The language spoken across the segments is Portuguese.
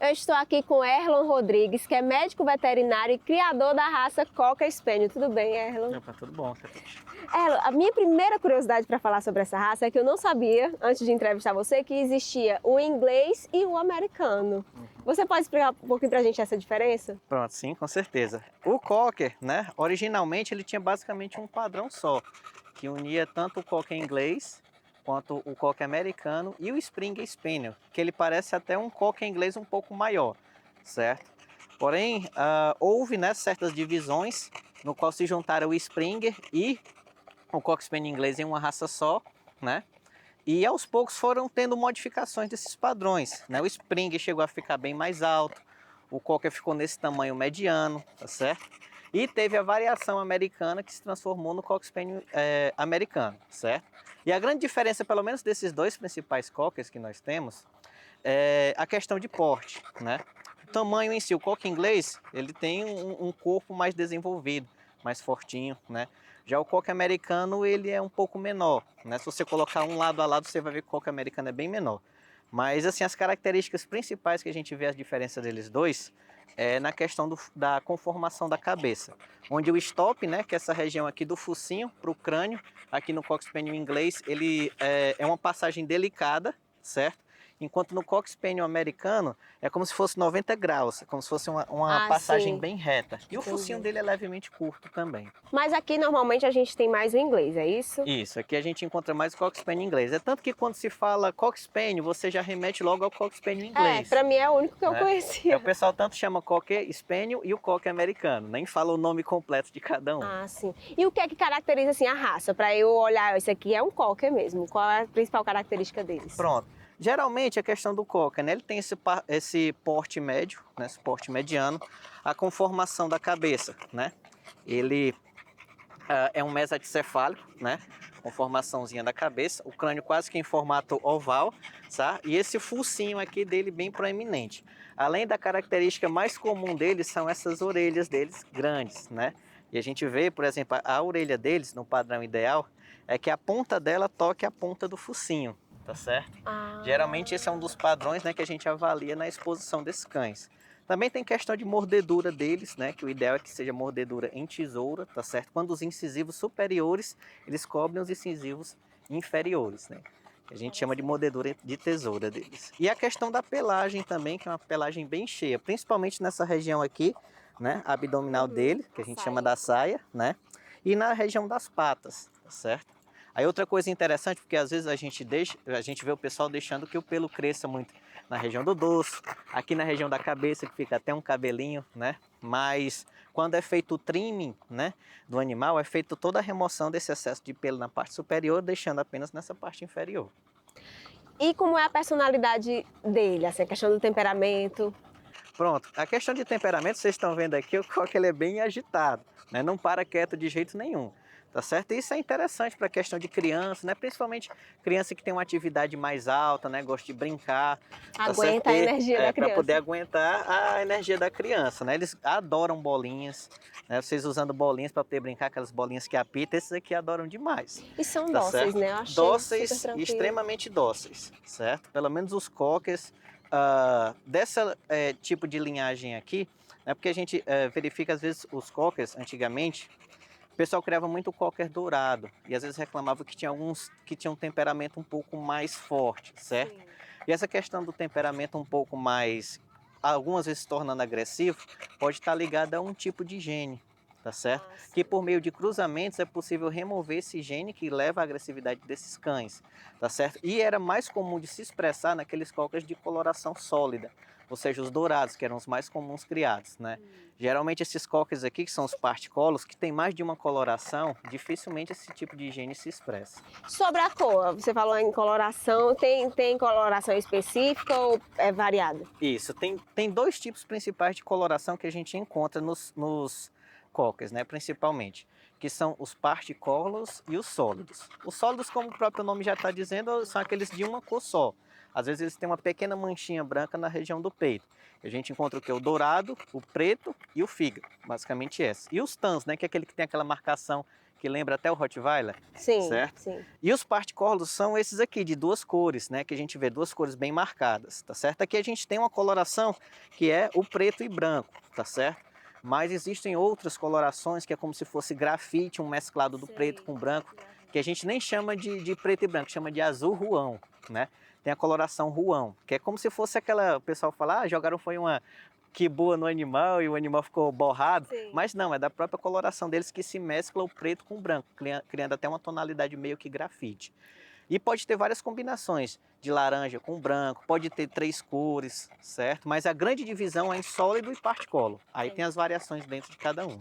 Eu estou aqui com Erlon Rodrigues, que é médico veterinário e criador da raça Cocker Spaniel. Tudo bem, Erlon? Opa, tudo bom, Erlon, a minha primeira curiosidade para falar sobre essa raça é que eu não sabia, antes de entrevistar você, que existia o inglês e o americano. Você pode explicar um pouquinho para a gente essa diferença? Pronto, sim, com certeza. O Cocker, né, originalmente ele tinha basicamente um padrão só, que unia tanto o Cocker inglês quanto o Cocker americano e o Springer Spaniel, que ele parece até um Cocker inglês um pouco maior, certo? Porém, houve, né, certas divisões no qual se juntaram o Springer e o Cocker Spaniel inglês em uma raça só, né? E aos poucos foram tendo modificações desses padrões, né? O Springer chegou a ficar bem mais alto, o Cocker ficou nesse tamanho mediano, tá certo? E teve a variação americana que se transformou no Cocker Spaniel americano, certo? E a grande diferença, pelo menos desses dois principais Cockers que nós temos, é a questão de porte, né? O tamanho em si, o Cocker inglês, ele tem um corpo mais desenvolvido, mais fortinho, né? Já o Cocker americano, ele é um pouco menor, né? Se você colocar um lado a lado, você vai ver que o Cocker americano é bem menor. Mas, assim, as características principais que a gente vê a diferença deles dois é na questão da conformação da cabeça. Onde o stop, né, que é essa região aqui do focinho para o crânio, aqui no Cocker Spaniel inglês, ele é uma passagem delicada, certo? Enquanto no Cocker Spaniel americano é como se fosse 90 graus, como se fosse uma passagem Sim. bem reta. E o Entendi. focinho dele é levemente curto também. Mas aqui normalmente a gente tem mais o inglês, é isso? Isso, aqui a gente encontra mais o Cocker Spaniel inglês. É tanto que quando se fala Cocker Spaniel, você já remete logo ao Cocker Spaniel inglês. Pra mim é o único que eu né? conhecia. O pessoal tanto chama Cocker Spaniel e o Cocker americano, nem fala o nome completo de cada um. Ah, sim. E o que é que caracteriza assim a raça? Para eu olhar, esse aqui é um Cocker mesmo. Qual é a principal característica deles? Pronto. Geralmente a questão do Cocker, né? Ele tem esse porte médio, né? Esse porte mediano, a conformação da cabeça, né? Ele é um mesacefálico, né? Com formaçãozinha da cabeça, o crânio quase que em formato oval, tá? E esse focinho aqui dele bem proeminente. Além da característica mais comum deles são essas orelhas deles grandes, né? E a gente vê, por exemplo, a orelha deles, no padrão ideal, é que a ponta dela toque a ponta do focinho, tá certo? Geralmente esse é um dos padrões, né, que a gente avalia na exposição desses cães. Também tem questão de mordedura deles, né? Que o ideal é que seja mordedura em tesoura, tá certo? Quando os incisivos superiores, eles cobrem os incisivos inferiores, né? A gente chama de mordedura de tesoura deles. E a questão da pelagem também, que é uma pelagem bem cheia, principalmente nessa região aqui, né? Abdominal dele, que a gente chama da saia, né? E na região das patas, tá certo? Aí outra coisa interessante, porque às vezes a gente vê o pessoal deixando que o pelo cresça muito na região do dorso, aqui na região da cabeça, que fica até um cabelinho, né? Mas quando é feito o trimming, né, do animal, é feito toda a remoção desse excesso de pelo na parte superior, deixando apenas nessa parte inferior. E como é a personalidade dele, assim, a questão do temperamento? Pronto, a questão de temperamento, vocês estão vendo aqui, o Cocker ele é bem agitado, né? Não para quieto de jeito nenhum, tá certo? E isso é interessante para a questão de criança, né? Principalmente criança que tem uma atividade mais alta, né? Gosta de brincar. Aguenta a energia da Para criança. poder aguentar a energia da criança, né? Eles adoram bolinhas, né? Vocês usando bolinhas para poder brincar, aquelas bolinhas que apitam, esses aqui adoram demais. E são Tá dóceis, certo? né? Eu achei Dóceis super e tranquilo. extremamente dóceis, certo? Pelo menos os Cockers dessa tipo de linhagem aqui, né? Porque a gente verifica às vezes os Cockers antigamente, o pessoal criava muito Cocker dourado e às vezes reclamava que tinha alguns que tinham um temperamento um pouco mais forte, certo? Sim. E essa questão do temperamento um pouco mais, algumas vezes se tornando agressivo, pode estar ligada a um tipo de gene, tá certo? Que por meio de cruzamentos é possível remover esse gene que leva à agressividade desses cães, tá certo? E era mais comum de se expressar naqueles Cockers de coloração sólida, ou seja, os dourados, que eram os mais comuns criados, né? Geralmente esses Cockers aqui, que são os particolos, que tem mais de uma coloração, dificilmente esse tipo de gene se expressa. Sobre a cor, você falou em coloração, tem coloração específica ou é variada? Isso, tem dois tipos principais de coloração que a gente encontra nos Cockers, né, principalmente, que são os particolos e os sólidos. Os sólidos, como o próprio nome já está dizendo, são aqueles de uma cor só. Às vezes eles têm uma pequena manchinha branca na região do peito. A gente encontra o que? O dourado, o preto e o fígado, basicamente essa. E os tans, né, que é aquele que tem aquela marcação que lembra até o Rottweiler. Sim, certo? sim. E os particórdios são esses aqui, de duas cores, né? Que a gente vê duas cores bem marcadas, tá certo? Aqui a gente tem uma coloração que é o preto e branco, tá certo? Mas existem outras colorações que é como se fosse grafite, um mesclado do preto com branco, que a gente nem chama de preto e branco, chama de azul ruão, né? Tem a coloração ruão, que é como se fosse aquela, o pessoal fala, ah, jogaram foi uma que boa no animal e o animal ficou borrado, Sim. mas não, é da própria coloração deles que se mescla o preto com o branco, criando até uma tonalidade meio que grafite. E pode ter várias combinações de laranja com branco, pode ter 3 cores, certo? Mas a grande divisão é em sólido e particolo. Aí tem as variações dentro de cada um.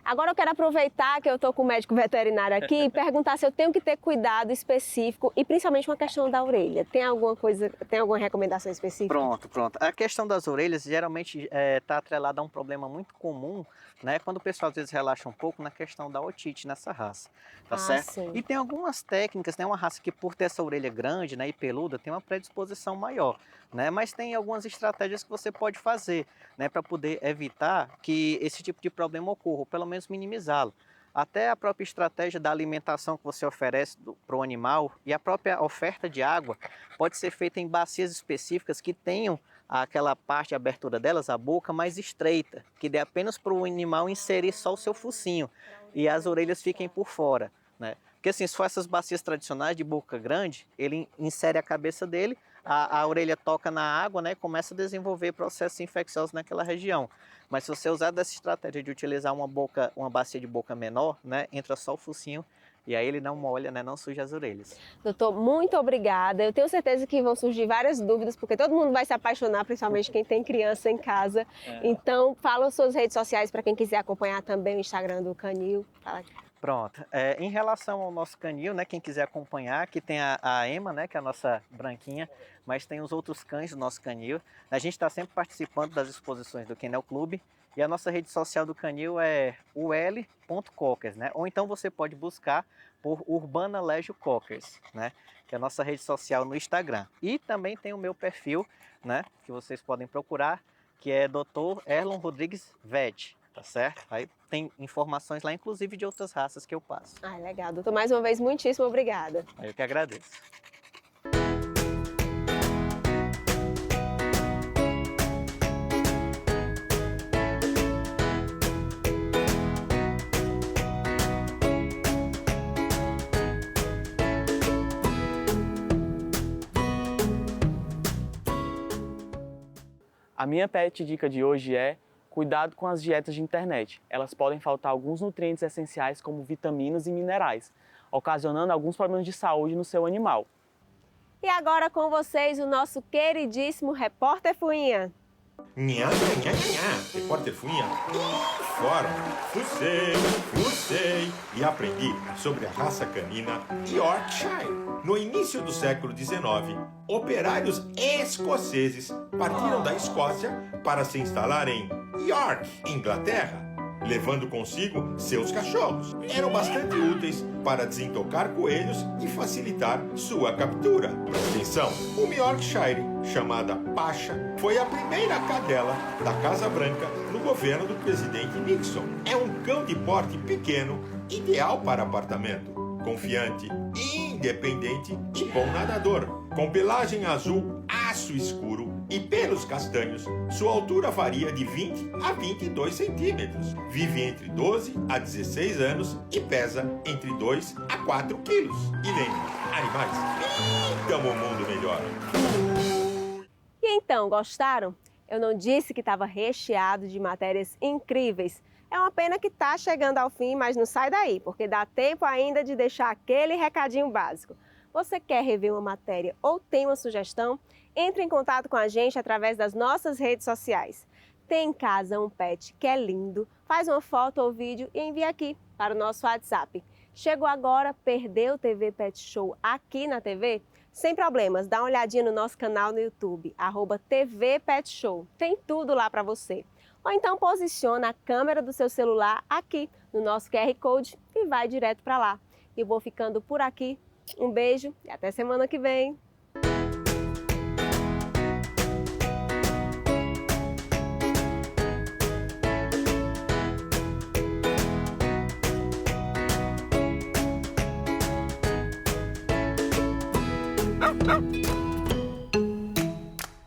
Agora eu quero aproveitar que eu estou com o médico veterinário aqui e perguntar se eu tenho que ter cuidado específico e principalmente uma questão da orelha. Tem alguma coisa, tem alguma recomendação específica? Pronto. A questão das orelhas geralmente está atrelada a um problema muito comum, né? Quando o pessoal às vezes relaxa um pouco na questão da otite nessa raça, tá certo? Sim. E tem algumas técnicas, né? Uma raça que por ter essa orelha grande, né, e peluda, tem uma predisposição maior, né? Mas tem algumas estratégias que você pode fazer, né, para poder evitar que esse tipo de problema ocorra, ou pelo menos minimizá-lo. Até a própria estratégia da alimentação que você oferece para o animal e a própria oferta de água pode ser feita em bacias específicas que tenham aquela parte, a abertura delas, a boca mais estreita, que dê apenas para o animal inserir só o seu focinho e as orelhas fiquem por fora, né? Porque assim, se for essas bacias tradicionais de boca grande, ele insere a cabeça dele, a orelha toca na água, né, e começa a desenvolver processos infecciosos naquela região. Mas se você usar dessa estratégia de utilizar uma bacia de boca menor, né, entra só o focinho e aí ele não molha, né, não suja as orelhas. Doutor, muito obrigada. Eu tenho certeza que vão surgir várias dúvidas, porque todo mundo vai se apaixonar, principalmente quem tem criança em casa. Então, fala as suas redes sociais para quem quiser acompanhar também o Instagram do Canil. Fala aqui. Pronto. Em relação ao nosso canil, né, quem quiser acompanhar, aqui tem a Emma, né, que é a nossa branquinha, mas tem os outros cães do nosso canil. A gente está sempre participando das exposições do Kennel Club e a nossa rede social do canil é ul.cockers, né? Ou então você pode buscar por Urbana Legio Cockers, né, que é a nossa rede social no Instagram. E também tem o meu perfil, né, que vocês podem procurar, que é Dr. Erlon Rodrigues Vet. Tá certo? Aí tem informações lá, inclusive de outras raças que eu passo. Ah, legal. Doutor, mais uma vez, muitíssimo obrigada. Eu que agradeço. A minha pet dica de hoje é cuidado com as dietas de internet. Elas podem faltar alguns nutrientes essenciais como vitaminas e minerais, ocasionando alguns problemas de saúde no seu animal. E agora com vocês o nosso queridíssimo repórter Fuinha. Nha, nha, nha, nha. Repórter Fuinha. Fora. Fucei e aprendi sobre a raça canina Yorkshire. No início do século XIX, operários escoceses partiram da Escócia para se instalar em York, Inglaterra, levando consigo seus cachorros. Eram bastante úteis para desintocar coelhos e facilitar sua captura. Presta atenção, uma Yorkshire, chamada Pasha, foi a primeira cadela da Casa Branca no governo do presidente Nixon. É um cão de porte pequeno, ideal para apartamento, confiante, independente e bom nadador. Com pelagem azul aço escuro e pelos castanhos, sua altura varia de 20 a 22 centímetros. Vive entre 12 a 16 anos e pesa entre 2 a 4 quilos. E lembre, animais pintam o mundo melhor. E então, gostaram? Eu não disse que estava recheado de matérias incríveis. É uma pena que está chegando ao fim, mas não sai daí, porque dá tempo ainda de deixar aquele recadinho básico. Você quer rever uma matéria ou tem uma sugestão? Entre em contato com a gente através das nossas redes sociais. Tem em casa um pet que é lindo? Faz uma foto ou vídeo e envia aqui para o nosso WhatsApp. Chegou agora, perdeu o TV Pet Show aqui na TV? Sem problemas, dá uma olhadinha no nosso canal no YouTube, @TV Pet Show. Tem tudo lá para você. Ou então posiciona a câmera do seu celular aqui no nosso QR Code e vai direto para lá. Eu vou ficando por aqui. Um beijo e até semana que vem! Tchau!